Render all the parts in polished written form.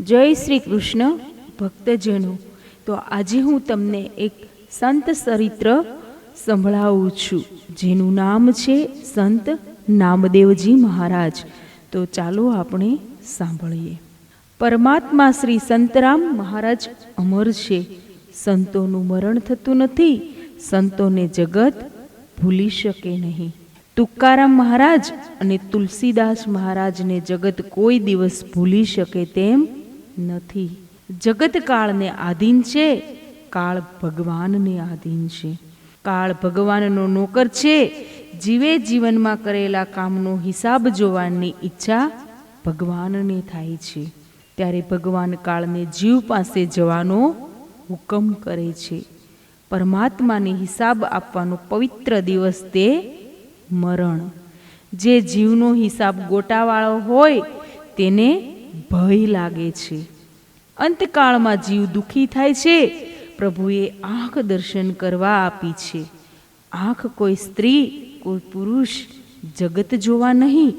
જય શ્રી કૃષ્ણ ભક્તજનો. તો આજે હું તમને એક સંત ચરિત્ર સંભળાવું છું, જેનું નામ છે સંત નામદેવજી મહારાજ. તો ચાલો આપણે સાંભળીએ. પરમાત્મા શ્રી સંતરામ મહારાજ અમર છે. સંતોનું મરણ થતું નથી, સંતોને જગત ભૂલી શકે નહીં. તુકારામ મહારાજ અને તુલસીદાસ મહારાજને જગત કોઈ દિવસ ભૂલી શકે તેમ નથી. જગત કાળને આધીન છે, કાળ ભગવાનને આધીન છે. કાળ ભગવાનનો નોકર છે. જીવે જીવનમાં કરેલા કામનો હિસાબ જોવાની ઈચ્છા ભગવાનને થાય છે. ત્યારે ભગવાન કાળને જીવ પાસે જવાનો હુકમ કરે છે. પરમાત્માને હિસાબ આપવાનો પવિત્ર દિવસ તે મરણ. જે જીવનો હિસાબ ગોટાવાળો હોય તેને ભય લાગે છે. અંતકાળમાં જીવ દુઃખી થાય છે. પ્રભુએ આંખ દર્શન કરવા આપી છે. આંખ કોઈ સ્ત્રી, કોઈ પુરુષ જગત જોવા નહીં,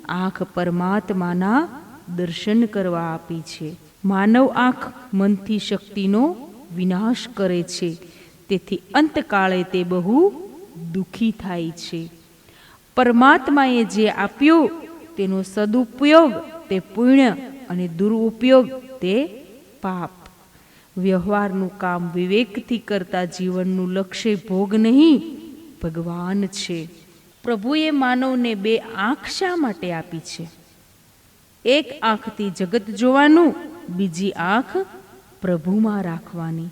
આંખ પરમાત્માના દર્શન કરવા આપી છે. માનવ આંખ મનથી શક્તિનો વિનાશ કરે છે. તેથી અંતકાળે તે બહુ દુઃખી થાય છે. પરમાત્માએ જે આપ્યું તેનો સદુપયોગ તે પુણ્ય અને દુરુપયોગ તે પાપ. વ્યવહારનું કામ વિવેકથી કરતા જીવનનું લક્ષ્ય ભોગ નહીં, ભગવાન છે. પ્રભુએ માનવને બે આંખ શા માટે આપી છે? એક આંખથી જગત જોવાનું, બીજી આંખ પ્રભુમાં રાખવાની.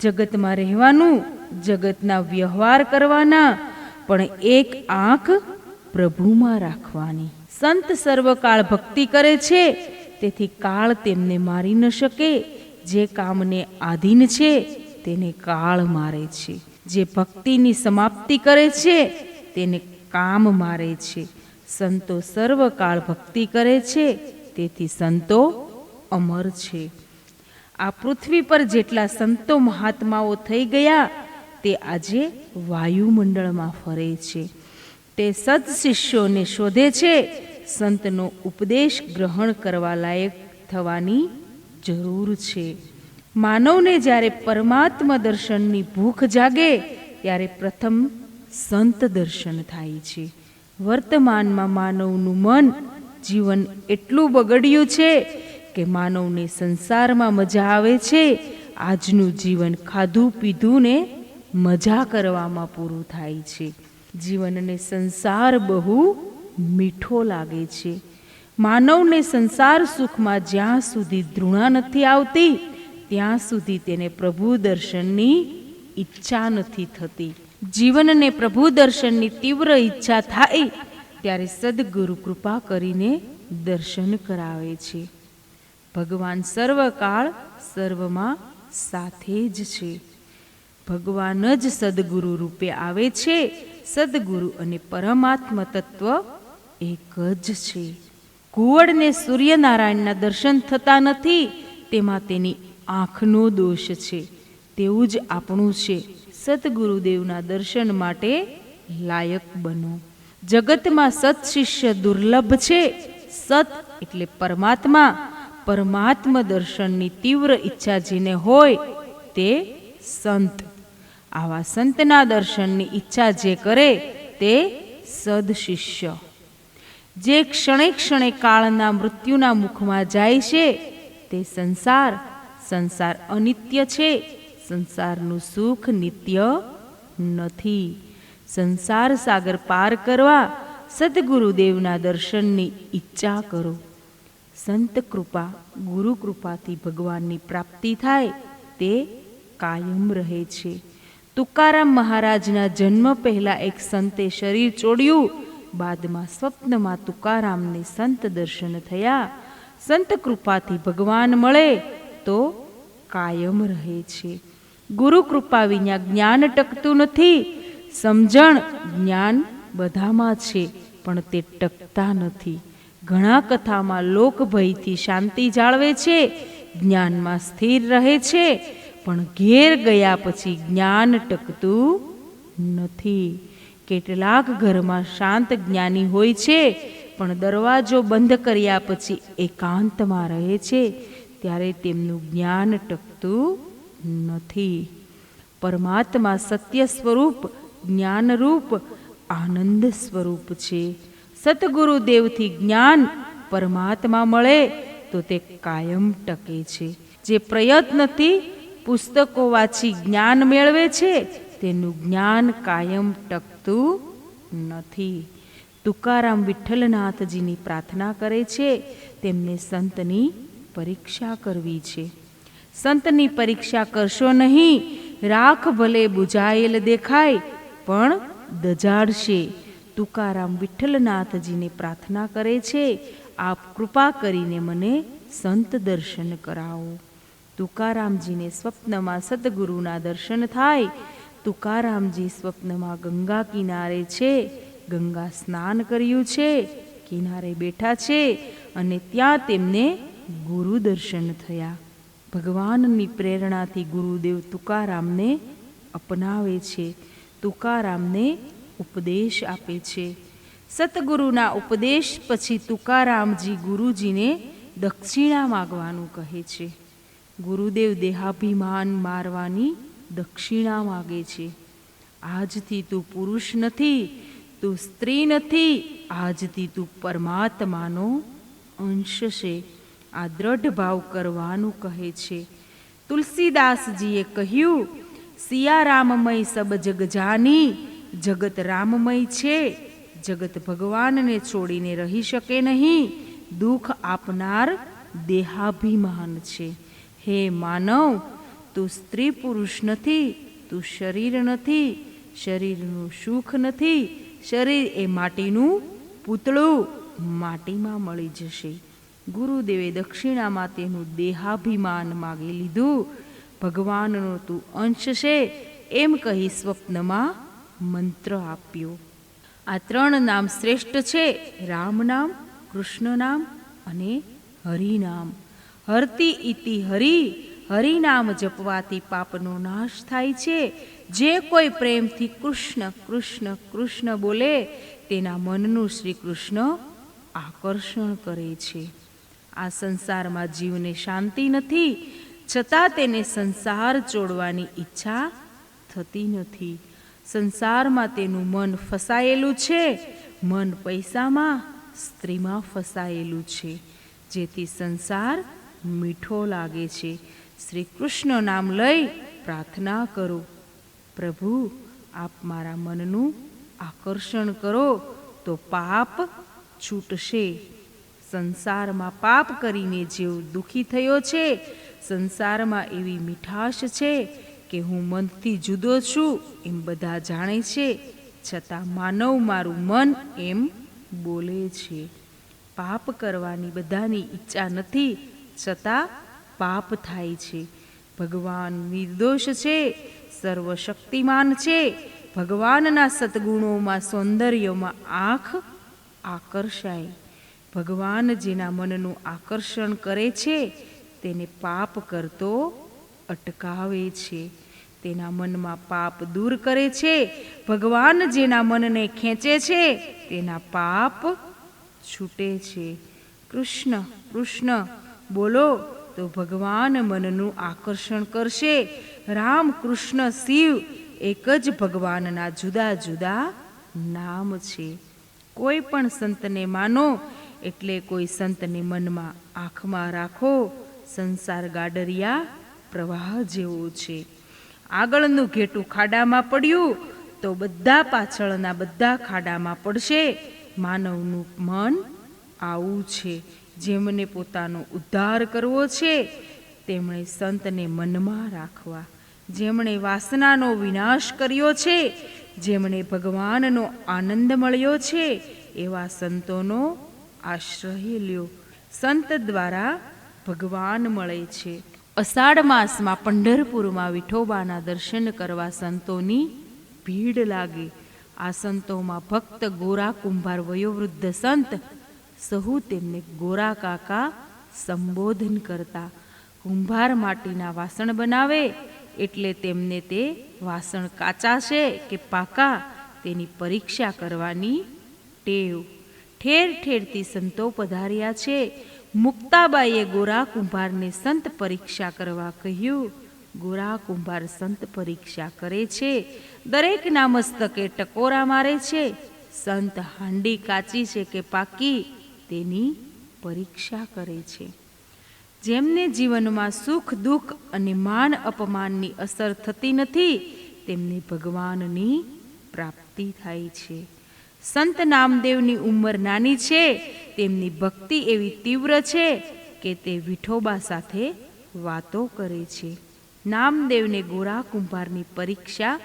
જગતમાં રહેવાનું, જગતના વ્યવહાર કરવાના, પણ એક આંખ પ્રભુમાં રાખવાની. સંત સર્વકાળ ભક્તિ કરે છે, તેથી કાળ તેમને મારી ન શકે. જે કામને આધીન છે તેને કાળ મારે છે. જે ભક્તિની સમાપ્તિ કરે છે તેને કામ મારે છે. સંતો સર્વકાળ ભક્તિ કરે છે, તેથી સંતો અમર છે. આ પૃથ્વી પર જેટલા સંતો મહાત્માઓ થઈ ગયા તે આજે વાયુમંડળમાં ફરે છે. તે સત શિષ્યોને શોધે છે. સંતનો ઉપદેશ ગ્રહણ કરવા લાયક થવાની જરૂર છે. માનવને જ્યારે પરમાત્મા દર્શનની ભૂખ જાગે ત્યારે પ્રથમ સંત દર્શન થાય છે. વર્તમાનમાં માનવનું મન જીવન એટલું બગડ્યું છે કે માનવને સંસારમાં મજા આવે છે. આજનું જીવન ખાધું પીધું ને મજા કરવામાં પૂરું થાય છે. જીવનને સંસાર બહુ મીઠો લાગે છે. માનવને સંસાર સુખમાં જ્યાં સુધી ધૃણા નથી આવતી ત્યાં સુધી તેને પ્રભુ દર્શનની ઈચ્છા નથી થતી. જીવનને પ્રભુ દર્શનની તીવ્ર ઈચ્છા થાય ત્યારે સદગુરુ કૃપા કરીને દર્શન કરાવે છે. ભગવાન સર્વકાળ સર્વમાં સાથે જ છે. ભગવાન જ સદગુરુ રૂપે આવે છે. સદગુરુ અને પરમાત્મા તત્વ એક જ છે. ઘુવડને સૂર્યનારાયણના દર્શન થતા નથી, તેમાં તેની આંખનો દોષ છે. તેવું જ આપણું છે. સદગુરુદેવના દર્શન માટે લાયક બનો. જગતમાં સત શિષ્ય દુર્લભ છે. સત એટલે પરમાત્મા. પરમાત્મા દર્શનની તીવ્ર ઈચ્છા જેને હોય તે સંત. આવા સંતના દર્શનની ઈચ્છા જે કરે તે સદ શિષ્ય. જે ક્ષણે ક્ષણે કાળના મૃત્યુના મુખમાં જાય છે તે સંસાર. સંસાર અનિત્ય છે. સંસારનું સુખ નિત્ય નથી. સંસાર સાગર પાર કરવા સદગુરુદેવના દર્શનની ઈચ્છા કરો. સંત કૃપા, ગુરુ કૃપાથી ભગવાનની પ્રાપ્તિ થાય તે કાયમ રહે છે. તુકારામ મહારાજના જન્મ પહેલા એક સંતે શરીર છોડ્યું. બાદમાં સ્વપ્નમાં તુકારામને સંત દર્શન થયા. સંત કૃપાથી ભગવાન મળે તો કાયમ રહે છે. ગુરુ કૃપા વિના જ્ઞાન ટકતું નથી. સમજણ જ્ઞાન બધામાં છે, પણ તે ટકતા નથી. ઘણા કથામાં લોકભયથી શાંતિ જાળવે છે, જ્ઞાનમાં સ્થિર રહે છે, પણ ઘેર ગયા પછી જ્ઞાન ટકતું નથી. કેટલાક ઘરમાં શાંત જ્ઞાની હોય છે, પણ દરવાજો બંધ કર્યા પછી એકાંતમાં રહે છે. ત્યારે તેમનું જ્ઞાન ટકતું નથી. પરમાત્મા સત્ય સ્વરૂપ, જ્ઞાનરૂપ, આનંદ સ્વરૂપ છે. સતગુરુદેવથી જ્ઞાન પરમાત્મા મળે તો તે કાયમ ટકે છે. જે પ્રયત્નથી પુસ્તકો વાંચી જ્ઞાન મેળવે છે તેનું જ્ઞાન કાયમ ટકતું નથી. તુકારામ વિઠ્ઠલનાથજીની પ્રાર્થના કરે છે, તેમને સંતની પરીક્ષા કરવી છે. સંતની પરીક્ષા કરશો નહીં, રાખ ભલે બુઝાયેલ દેખાય પણ દજાડશે. તુકારામ વિઠ્ઠલનાથજીને પ્રાર્થના કરે છે, આપ કૃપા કરીને મને સંત દર્શન કરાવો. તુકારામજીને સ્વપ્નમાં સદગુરુના દર્શન થાય. તુકારામજી સ્વપ્નમાં ગંગા કિનારે છે, ગંગા સ્નાન કર્યું છે, કિનારે બેઠા છે અને ત્યાં તેમને ગુરુ દર્શન થયા. ભગવાનની પ્રેરણાથી ગુરુદેવ તુકારામને અપનાવે છે, તુકારામને ઉપદેશ આપે છે. સતગુરુના ઉપદેશ પછી તુકારામજી ગુરુજીને દક્ષિણા માગવાનું કહે છે. ગુરુદેવ દેહાભિમાન મારવાની દક્ષિણા માગે છે. આજથી તું પુરુષ નથી, તું સ્ત્રી નથી, આજથી તું પરમાત્માનો અંશ છે. આ દ્રઢ ભાવ કરવાનું કહે છે. તુલસીદાસજીએ કહ્યું, સિયા રામમય સબ જગ જાની, જગત રામમય છે, જગત ભગવાનને છોડીને રહી શકે નહીં. દુઃખ આપનાર દેહાભિમાન છે. હે માનવ, તું સ્ત્રી પુરુષ નથી, તું શરીર નથી, શરીરનું સુખ નથી. શરીર એ માટીનું પૂતળું, માટીમાં મળી જશે. ગુરુદેવે દક્ષિણામાં તેનું દેહાભિમાન માગી લીધું. ભગવાનનો તું અંશ છે એમ કહી સ્વપ્નમાં મંત્ર આપ્યો. આ 3 નામ શ્રેષ્ઠ છે, રામ નામ, કૃષ્ણ નામ અને હરિનામ. હરતી ઇતિ હરિ, હરિનામ જપવાથી પાપનો નાશ થાય છે. જે કોઈ પ્રેમથી કૃષ્ણ કૃષ્ણ કૃષ્ણ બોલે તેના મનનું શ્રી કૃષ્ણ આકર્ષણ કરે છે. આ સંસારમાં જીવને શાંતિ નથી, છતાં તેને સંસાર છોડવાની ઈચ્છા થતી નથી. સંસારમાં તેનું મન ફસાયેલું છે. મન પૈસામાં, સ્ત્રીમાં ફસાયેલું છે, જેથી સંસાર મીઠો લાગે છે. શ્રી કૃષ્ણ નામ લઈ પ્રાર્થના કરો, પ્રભુ આપ મારા મનનું આકર્ષણ કરો તો પાપ છૂટશે. સંસારમાં પાપ કરીને જેવ દુઃખી થયો છે, સંસારમાં એવી મીઠાશ છે કે હું મનથી જુદો છું એમ બધા જાણે છે, છતાં માનવ મારું મન એમ બોલે છે. પાપ કરવાની બધાની ઈચ્છા નથી, છતાં પાપ થાય છે. ભગવાન નિર્દોષ છે, સર્વશક્તિમાન છે. ભગવાનના સદ્ગુણોમાં, સૌંદર્યમાં આંખ આકર્ષાય. ભગવાન જેના મનનું આકર્ષણ કરે છે તેને પાપ કરતો અટકાવે છે, તેના મનમાં પાપ દૂર કરે છે. ભગવાન જેના મનને ખેંચે છે તેના પાપ છૂટે છે. કૃષ્ણ કૃષ્ણ બોલો તો ભગવાન મનનું આકર્ષણ કરશે. રામ, કૃષ્ણ, શિવ એક જ ભગવાનના જુદા જુદા નામ છે. કોઈ પણ સંતને માનો એટલે કોઈ સંતને મનમાં આંખમાં રાખો. સંસાર ગાડરિયા પ્રવાહ જેવો છે. આગળનું ઘેટું ખાડામાં પડ્યું તો બધા પાછળના બધા ખાડામાં પડશે. માનવનું મન આવું છે. જેમને પોતાનો ઉદ્ધાર કરવો છે તેમણે સંતને મનમાં રાખવા. જેમણે વાસનાનો વિનાશ કર્યો છે, જેમણે ભગવાનનો આનંદ મળ્યો છે, એવા સંતોનો આશ્રય લ્યો. સંત દ્વારા ભગવાન મળે છે. અષાઢ માસમાં પંઢરપુરમાં વિઠોબાના દર્શન કરવા સંતોની ભીડ લાગે. આ સંતોમાં ભક્ત ગોરા કુંભાર વયોવૃદ્ધ સંત સહુ તેમને ગોરા કાકા સંબોધન કરતા. કુંભાર માટીના વાસણ બનાવે એટલે તેમને તે વાસણ કાચા છે કે પાકા તેની પરીક્ષા કરવાની ટેવ. ઠેર ઠેરથી સંતો પધાર્યા છે. મુક્તાબાઈએ ગોરા કુંભારને સંત પરીક્ષા કરવા કહ્યું. ગોરા કુંભાર સંત પરીક્ષા કરે છે. દરેકના મસ્તકે ટકોરા મારે છે. સંત હાંડી કાચી છે કે પાકી તેની પરીક્ષા કરે છે. જેમને જીવનમાં સુખ દુઃખ અને માન અપમાનની અસર થતી નથી તેમને ભગવાનની પ્રાપ્તિ થાય છે. સંત નામદેવની ઉંમર નાની છે. તેમની ભક્તિ એવી તીવ્ર છે કે તે વિઠોબા સાથે વાતો કરે છે. નામદેવને ગોરા કુંભારની પરીક્ષા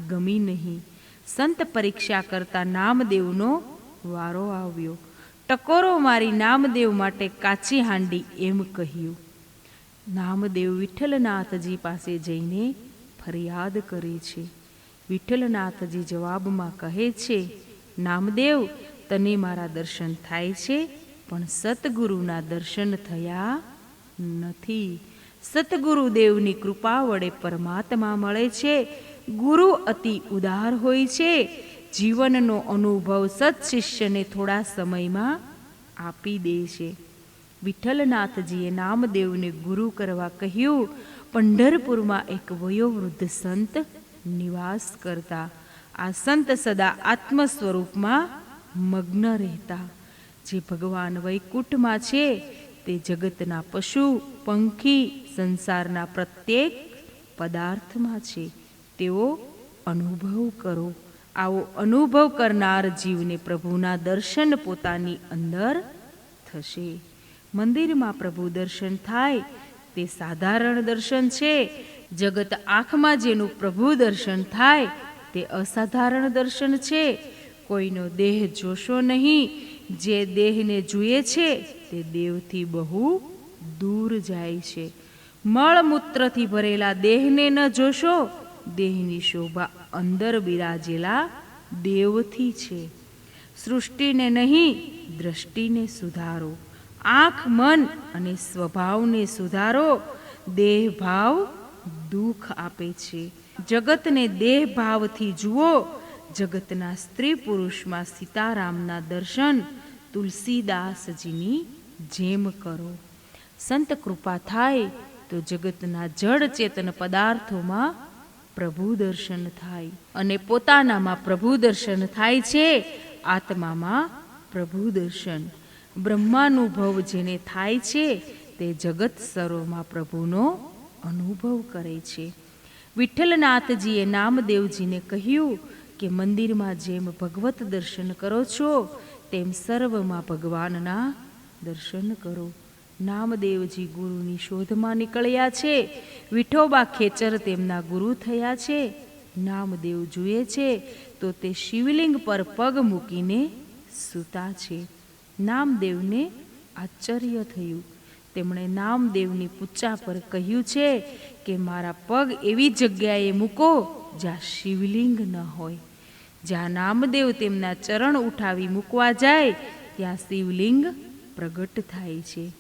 ગમી નહીં. સંત પરીક્ષા કરતા નામદેવનો વારો આવ્યો. ટકોરો મારી નામદેવ માટે કાચી હાંડી એમ કહ્યું. નામદેવ વિઠ્ઠલનાથજી પાસે જઈને ફરિયાદ કરે છે. વિઠ્ઠલનાથજી જવાબમાં કહે છે, નામદેવ, તને મારા દર્શન થાય છે, પણ સતગુરુના દર્શન થયા નથી. સતગુરુદેવની કૃપા વડે પરમાત્મા મળે છે. ગુરુ અતિ ઉદાર હોય છે. જીવનનો અનુભવ સત્શિષ્યને થોડા સમયમાં આપી દે છે. વિઠ્ઠલનાથજીએ નામદેવને ગુરુ કરવા કહ્યું. પંઢરપુરમાં એક વયોવૃદ્ધ સંત નિવાસ કરતા. આ સંત સદા આત્મ સ્વરૂપમાં મગ્ન રહેતા. જે ભગવાન વૈકુંઠમાં છે તે જગતના પશુ પંખી સંસારના પ્રત્યેક પદાર્થમાં છે. તેઓ અનુભવ કરો. આવો અનુભવ કરનાર જીવને પ્રભુના દર્શન પોતાની અંદર થશે. મંદિરમાં પ્રભુ દર્શન થાય તે સાધારણ દર્શન છે. જગત આંખમાં જેનું પ્રભુ દર્શન થાય તે અસાધારણ દર્શન છે. કોઈનો દેહ જોશો નહીં. જે દેહને જુએ છે તે દેવથી બહુ દૂર જાય છે. મળમૂત્રથી ભરેલા દેહને ન જોશો. દેહની શોભા અંદર બિરાજેલા દેવથી છે. સૃષ્ટિને નહીં, દ્રષ્ટિને સુધારો. આંખ, મન અને સ્વભાવને સુધારો. દેહ ભાવ દુઃખ આપે છે. જગતને દેહ ભાવથી જુઓ. જગતના સ્ત્રી પુરુષમાં સીતારામના દર્શન તુલસીદાસજીની જેમ કરો. સંત કૃપા થાય તો જગતના જડ ચેતન પદાર્થોમાં પ્રભુ દર્શન થાય અને પોતાનામાં પ્રભુ દર્શન થાય છે. આત્મામાં પ્રભુ દર્શન. બ્રહ્માનુભવ જેને થાય છે તે જગત સર્વમાં પ્રભુનો અનુભવ કરે છે. વિઠ્ઠલનાથજીએ નામદેવજીને કહ્યું કે મંદિરમાં જેમ ભગવત દર્શન કરો છો તેમ સર્વમાં ભગવાનના દર્શન કરો. નામદેવજી ગુરુની શોધમાં નીકળ્યા છે. વિઠોબા ખેચર તેમના ગુરુ થયા છે. નામદેવ જુએ છે તો તે શિવલિંગ પર પગ મૂકીને સૂતા છે. નામદેવને આશ્ચર્ય થયું. તેમણે નામદેવની પૂંછા પર કહ્યું છે કે મારા પગ એવી જગ્યાએ મૂકો જ્યાં શિવલિંગ ન હોય. જ્યાં નામદેવ તેમના ચરણ ઉઠાવી મૂકવા જાય ત્યાં શિવલિંગ પ્રગટ થાય છે.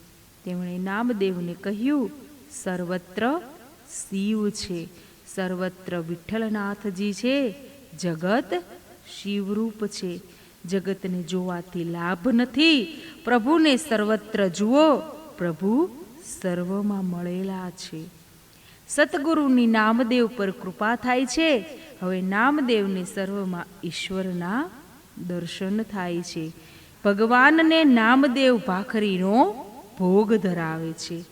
તેમણે નામદેવને કહ્યું, સર્વત્ર શિવ છે, સર્વત્ર વિઠ્ઠલનાથજી છે. જગત શિવરૂપ છે. જગતને જોવાથી લાભ નથી. પ્રભુને સર્વત્ર જુઓ. પ્રભુ સર્વમાં મળેલા છે. સતગુરુની નામદેવ પર કૃપા થાય છે. હવે નામદેવને સર્વમાં ઈશ્વરના દર્શન થાય છે. ભગવાનને નામદેવ ભાખરીનો ભોગ ધરાવે છે.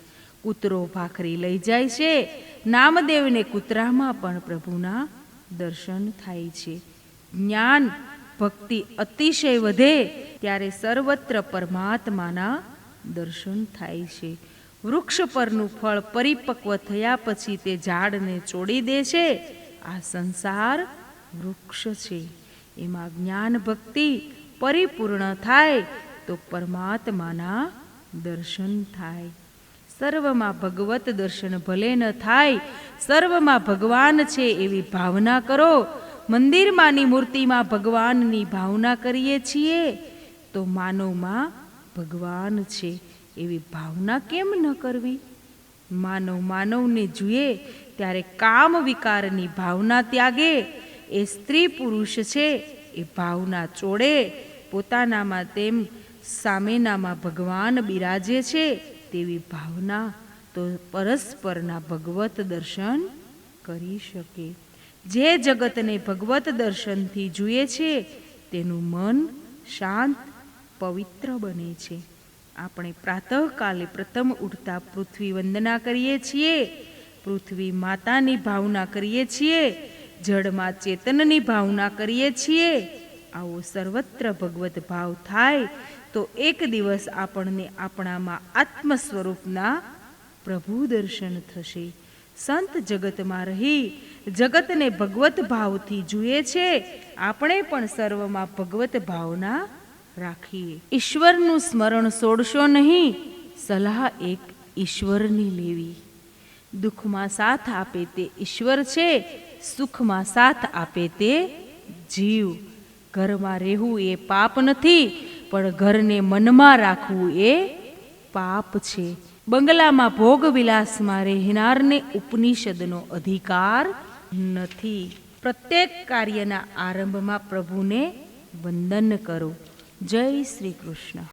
કૂતરો ભાખરી લઈ જાય છે. નામદેવને કૂતરામાં પણ પ્રભુના દર્શન થાય છે. જ્ઞાન ભક્તિ અતિશય વધે ત્યારે સર્વત્ર પરમાત્માના દર્શન થાય છે. વૃક્ષ પરનું ફળ પરિપક્વ થયા પછી તે ઝાડને ચોડી દે છે. આ સંસાર વૃક્ષ છે. એમાં જ્ઞાન ભક્તિ પરિપૂર્ણ થાય તો પરમાત્માના દર્શન થાય. સર્વમાં ભગવત દર્શન ભલે ન થાય, સર્વમાં ભગવાન છે એવી ભાવના કરો. મંદિરમાંની મૂર્તિમાં ભગવાનની ભાવના કરીએ છીએ તો માનવમાં ભગવાન છે એવી ભાવના કેમ ન કરવી? માનવ માનવને જુએ ત્યારે કામ વિકારની ભાવના ત્યાગે. એ સ્ત્રી પુરુષ છે એ ભાવના ચોડે. પોતાનામાં તેમ સામેનામાં ભગવાન બિરાજે છે તેવી ભાવના તો પરસ્પરના ભગવત દર્શન કરી શકે. જે જગતને ભગવત દર્શનથી જુએ છે તેનું મન શાંત પવિત્ર બને છે. આપણે પ્રાતઃકાલે પ્રથમ ઉઠતા પૃથ્વી વંદના કરીએ છીએ, પૃથ્વી માતાની ભાવના કરીએ છીએ, જળમાં ચેતનની ભાવના કરીએ છીએ. આવો સર્વત્ર ભગવત ભાવ થાય તો એક દિવસ આપણને આપણામાં આત્મ સ્વરૂપના પ્રભુ દર્શન થશે. સંત જગતમાં રહી જગતને ભગવત ભાવથી જુએ છે. આપણે પણ સર્વમાં ભગવત ભાવના રાખીએ. ઈશ્વરનું સ્મરણ છોડશો નહીં, સલાહ એક ઈશ્વરની લેવી. દુઃખમાં સાથ આપે તે ઈશ્વર છે, સુખમાં સાથ આપે તે જીવ. ઘરમાં રહેવું એ પાપ નથી, પણ ઘરને મનમાં રાખવું એ પાપ છે. બંગલામાં ભોગ વિલાસમાં રહેનારને ઉપનિષદનો અધિકાર નથી. પ્રત્યેક કાર્યના આરંભમાં પ્રભુને વંદન કરો. જય શ્રી કૃષ્ણ.